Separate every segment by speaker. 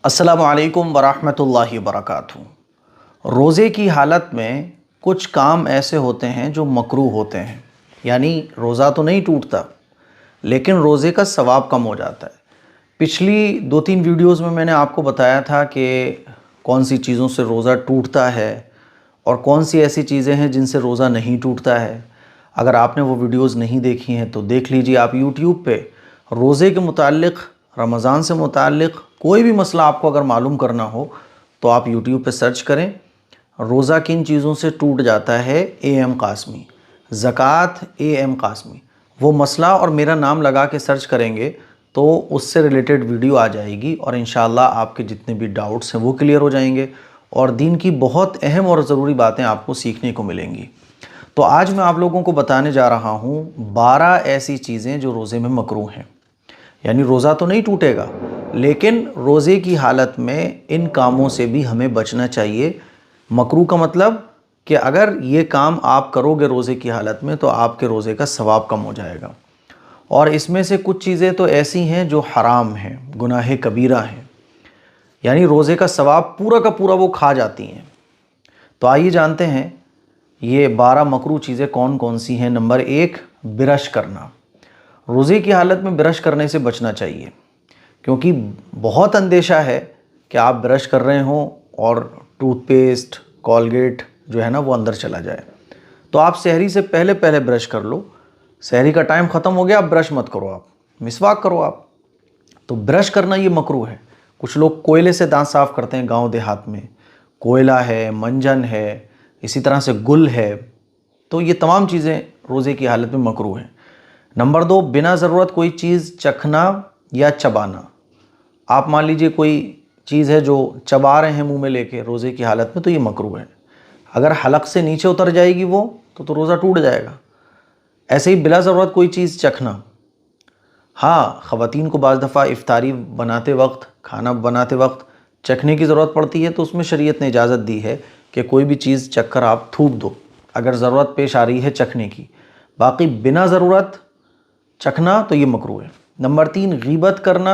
Speaker 1: अस्सलामु अलैकुम वरहमतुल्लाहि वबरकातुहू। रोज़े की हालत में कुछ काम ऐसे होते हैं जो मकरूह होते हैं, यानी रोज़ा तो नहीं टूटता लेकिन रोज़े का सवाब कम हो जाता है। पिछली 2-3 वीडियोज़ में मैंने आपको बताया था कि कौन सी चीज़ों से रोज़ा टूटता है और कौन सी ऐसी चीज़ें हैं जिनसे रोज़ा नहीं टूटता है। अगर आपने वो वीडियोज़ नहीं देखी हैं तो देख लीजिए। आप यूट्यूब पे रोज़े के मुताल्लिक़, रमज़ान से मुताल्लिक़ कोई भी मसला आपको अगर मालूम करना हो तो आप यूट्यूब पे सर्च करें, रोज़ा किन चीज़ों से टूट जाता है, AM कासमी, ज़कात AM कासमी, वो मसला और मेरा नाम लगा के सर्च करेंगे तो उससे रिलेटेड वीडियो आ जाएगी और इंशाअल्लाह आपके जितने भी डाउट्स हैं वो क्लियर हो जाएंगे और दीन की बहुत अहम और ज़रूरी बातें आपको सीखने को मिलेंगी। तो आज मैं आप लोगों को बताने जा रहा हूँ 12 ऐसी चीज़ें जो रोज़े में मकरूह हैं। यानी रोज़ा तो नहीं टूटेगा लेकिन रोज़े की हालत में इन कामों से भी हमें बचना चाहिए। मकरूह का मतलब कि अगर ये काम आप करोगे रोज़े की हालत में तो आपके रोज़े का सवाब कम हो जाएगा। और इसमें से कुछ चीज़ें तो ऐसी हैं जो हराम हैं, गुनाह कबीरा हैं, यानी रोज़े का सवाब पूरा का पूरा वो खा जाती हैं। तो आइए जानते हैं ये 12 मकरूह चीज़ें कौन कौन सी हैं। नंबर 1, ब्रश करना। रोज़े की हालत में ब्रश करने से बचना चाहिए क्योंकि बहुत अंदेशा है कि आप ब्रश कर रहे हों और टूथपेस्ट, कॉलगेट जो है ना वो अंदर चला जाए। तो आप सहरी से पहले पहले ब्रश कर लो। सहरी का टाइम ख़त्म हो गया, आप ब्रश मत करो, आप मिसवाक करो। आप तो ब्रश करना ये मकरूह है। कुछ लोग कोयले से दांत साफ़ करते हैं, गांव देहात में कोयला है, मंजन है, इसी तरह से गुल है। तो ये तमाम चीज़ें रोज़े की हालत में मकरूह हैं। नंबर 2, बिना ज़रूरत कोई चीज़ चखना या चबाना। आप मान लीजिए कोई चीज़ है जो चबा रहे हैं मुंह में लेके रोज़े की हालत में, तो ये मकरूह है। अगर हलक से नीचे उतर जाएगी वो तो रोज़ा टूट जाएगा। ऐसे ही बिला ज़रूरत कोई चीज़ चखना। हाँ, ख़वातीन को बाज़ दफ़ा इफ्तारी बनाते वक्त, खाना बनाते वक्त चखने की ज़रूरत पड़ती है, तो उसमें शरीयत ने इजाज़त दी है कि कोई भी चीज़ चख कर आप थूक दो अगर ज़रूरत पेश आ रही है चखने की। बाकी बिना ज़रूरत चखना तो ये मकरूह है। नंबर 3, गीबत करना,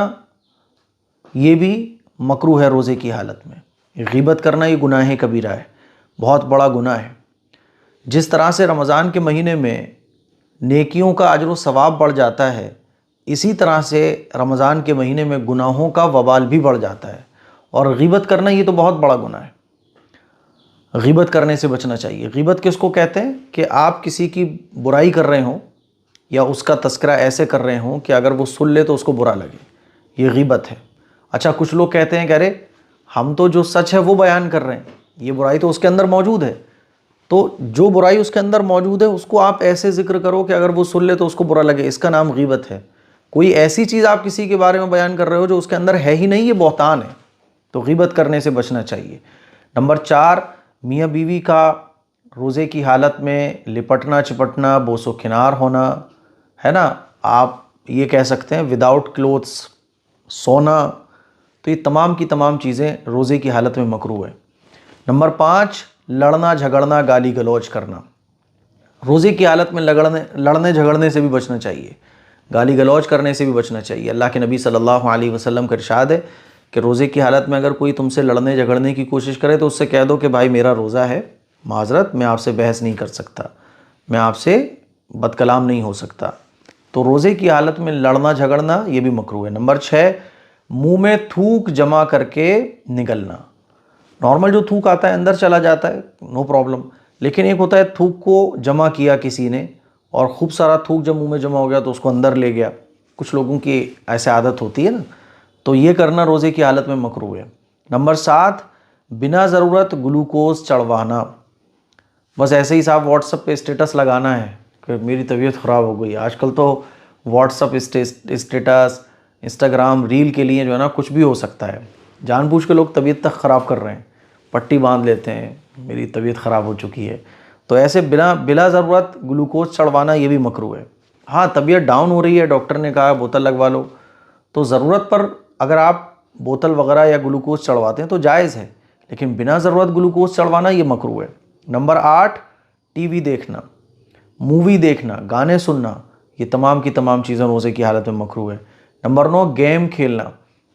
Speaker 1: ये भी मकरूह है रोज़े की हालत में। गीबत करना ये गुनाह कबीरा है, बहुत बड़ा गुनाह है। जिस तरह से रमज़ान के महीने में नेकियों का अजर व सवाब बढ़ जाता है, इसी तरह से रमज़ान के महीने में गुनाहों का वबाल भी बढ़ जाता है। और गीबत करना ये तो बहुत बड़ा गुनाह है। गीबत करने से बचना चाहिए। गीबत किसको कहते हैं कि आप किसी की बुराई कर रहे हों या उसका तस्करा ऐसे कर रहे हों कि अगर वो सुन ले तो उसको बुरा लगे, ये गीबत है। अच्छा, कुछ लोग कहते हैं कि अरे हम तो जो सच है वो बयान कर रहे हैं, ये बुराई तो उसके अंदर मौजूद है। तो जो बुराई उसके अंदर मौजूद है उसको आप ऐसे ज़िक्र करो कि अगर वो सुन ले तो उसको बुरा लगे, इसका नाम गीबत है। कोई ऐसी चीज़ आप किसी के बारे में बयान कर रहे हो जो उसके अंदर है ही नहीं, ये बहतान है। तो गीबत करने से बचना चाहिए। नंबर 4, मियाँ बीवी का रोज़े की हालत में लिपटना चिपटना, बोसो किनार होना, है ना। आप ये कह सकते हैं विदाउट क्लोथ्स सोना। तो ये तमाम की तमाम चीज़ें रोज़े की हालत में मकरूह है। नंबर 5, लड़ना झगड़ना, गाली गलौज करना। रोज़े की हालत में लड़ने झगड़ने से भी बचना चाहिए, गाली गलौज करने से भी बचना चाहिए। अल्लाह के नबी सल्लल्लाहु अलैहि वसल्लम का इरशाद है कि रोज़े की हालत में अगर कोई तुमसे लड़ने झगड़ने की कोशिश करे तो उससे कह दो कि भाई मेरा रोज़ा है, माजरत, मैं आपसे बहस नहीं कर सकता, मैं आपसे बदकलाम नहीं हो सकता। तो रोज़े की हालत में लड़ना झगड़ना ये भी मकरूह है। नंबर 6, मुंह में थूक जमा करके निगलना। नॉर्मल जो थूक आता है अंदर चला जाता है, नो प्रॉब्लम, लेकिन एक होता है थूक को जमा किया किसी ने और खूब सारा थूक जब मुंह में जमा हो गया तो उसको अंदर ले गया। कुछ लोगों की ऐसे आदत होती है ना, तो ये करना रोज़े की हालत में मकरूह है। नंबर 7, बिना ज़रूरत ग्लूकोज चढ़वाना। बस ऐसे ही साहब व्हाट्सएप पे स्टेटस लगाना है कि मेरी तबीयत ख़राब हो गई। आजकल तो व्हाट्सएप स्टेटस, इंस्टाग्राम रील के लिए जो है ना कुछ भी हो सकता है। जानबूझ के लोग तबीयत तक ख़राब कर रहे हैं, पट्टी बांध लेते हैं, मेरी तबीयत ख़राब हो चुकी है। तो ऐसे बिला ज़रूरत ग्लूकोज चढ़वाना ये भी मकरूह है। हाँ, तबीयत डाउन हो रही है, डॉक्टर ने कहा बोतल लगवा लो, तो ज़रूरत पर अगर आप बोतल वगैरह या ग्लूकोज चढ़वाते हैं तो जायज़ है, लेकिन बिना ज़रूरत ग्लूकोज चढ़वाना ये मकरूह है। नंबर 8, टीवी देखना, मूवी देखना, गाने सुनना, ये तमाम की तमाम चीज़ें रोज़े की हालत में मकरूह है। नंबर 9, गेम खेलना।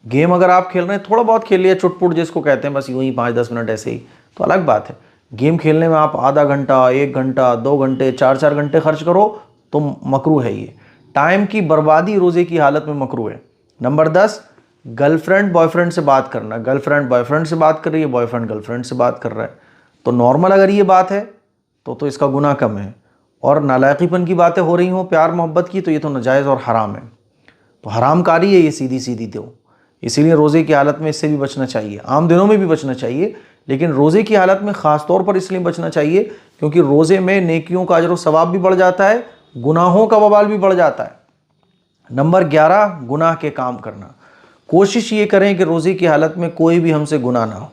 Speaker 1: गेम अगर आप खेल रहे हैं, थोड़ा बहुत खेल लिया, चुटपुट जिसको कहते हैं, बस यूं ही 5-10 मिनट ऐसे ही, तो अलग बात है। गेम खेलने में आप आधा घंटा, 1 घंटा, 2 घंटे, 4-4 घंटे खर्च करो तो मकरूह है ये। टाइम की बर्बादी रोज़े की हालत में मकरूह है। नंबर 10, गर्लफ्रेंड बॉयफ्रेंड से बात करना। गर्लफ्रेंड बॉयफ्रेंड से बात कर रही है, बॉयफ्रेंड गर्लफ्रेंड से बात कर रहा है, तो नॉर्मल अगर ये बात है तो इसका गुनाह कम है। और नालायकीपन की बातें हो रही हों, प्यार मोहब्बत की, तो ये तो नाजायज़ और हराम है। तो हरामकारी है ये सीधी सीधी। तो इसीलिए रोज़े की हालत में इससे भी बचना चाहिए। आम दिनों में भी बचना चाहिए, लेकिन रोज़े की हालत में ख़ास तौर पर इसलिए बचना चाहिए क्योंकि रोज़े में नेकियों का अजर व सवाब भी बढ़ जाता है, गुनाहों का वबाल भी बढ़ जाता है। नंबर 11, गुनाह के काम करना। कोशिश ये करें कि रोज़े की हालत में कोई भी हमसे गुनाह ना हो।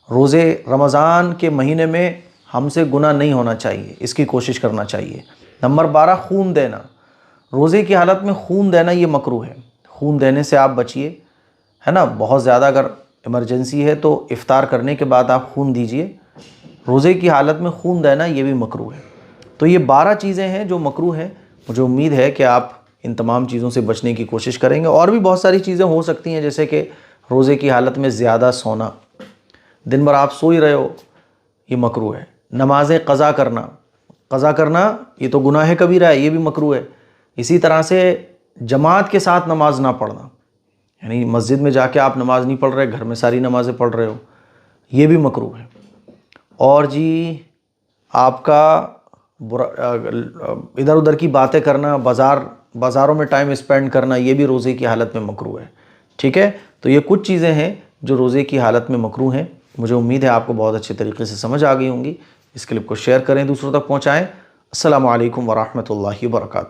Speaker 1: रोज़े रमज़ान के महीने में हमसे गुनाह नहीं होना चाहिए, इसकी कोशिश करना चाहिए। नंबर 12, खून देना। रोज़े की हालत में खून देना ये मकरूह है। खून देने से आप बचिए, है ना। बहुत ज़्यादा अगर इमरजेंसी है तो इफ्तार करने के बाद आप खून दीजिए। रोज़े की हालत में खून देना ये भी मकरूह है। तो ये 12 चीज़ें हैं जो मकरूह हैं। मुझे उम्मीद है कि आप इन तमाम चीज़ों से बचने की कोशिश करेंगे। और भी बहुत सारी चीज़ें हो सकती हैं, जैसे कि रोज़े की हालत में ज़्यादा सोना, दिन भर आप सो ही रहे हो, ये मकरूह है। नमाज़ें क़ज़ा करना ये तो गुनाह कबीरा है, ये भी मकरूह है। इसी तरह से जमात के साथ नमाज ना पढ़ना, यानी मस्जिद में जाके आप नमाज़ नहीं पढ़ रहे, घर में सारी नमाज़ें पढ़ रहे हो, ये भी मकरूह है। और जी आपका इधर उधर की बातें करना, बाज़ारों में टाइम स्पेंड करना, ये भी रोज़े की हालत में मकरूह है। ठीक है, तो ये कुछ चीज़ें हैं जो रोज़े की हालत में मकरूह हैं। मुझे उम्मीद है आपको बहुत अच्छे तरीके से समझ आ गई होंगी। इस क्लिप को शेयर करें, दूसरों तक पहुँचाएँ। अस्सलामु अलैकुम वरहमतुल्लाहि वबरकातुहू।